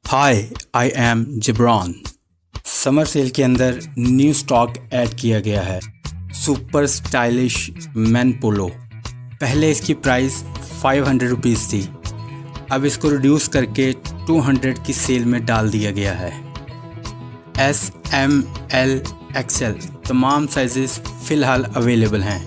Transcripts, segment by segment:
Hi I am Jabron. Summer sale के अंदर new stock add किया गया है, सुपर स्टाइलिश मैन पोलो। पहले इसकी प्राइस 500 रुपीज़ थी, अब इसको रिड्यूस करके 200 की सेल में डाल दिया गया है। S, M, L, XL तमाम साइजेस फ़िलहाल अवेलेबल हैं।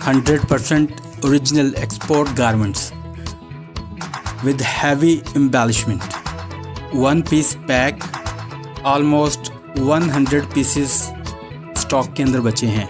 100% original export garments with heavy embellishment, one piece pack, almost 100 pieces stock के अंदर बचे हैं।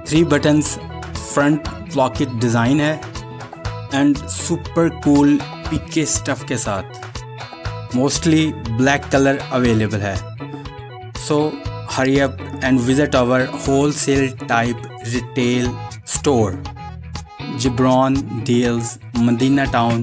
3 buttons फ्रंट पॉकेट डिज़ाइन है and super cool pique stuff के साथ। मोस्टली ब्लैक कलर अवेलेबल है, so hurry up and visit our wholesale type retail store Jabron deals, Medina Town,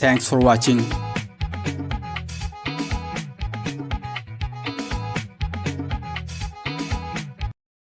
Thanks for watching.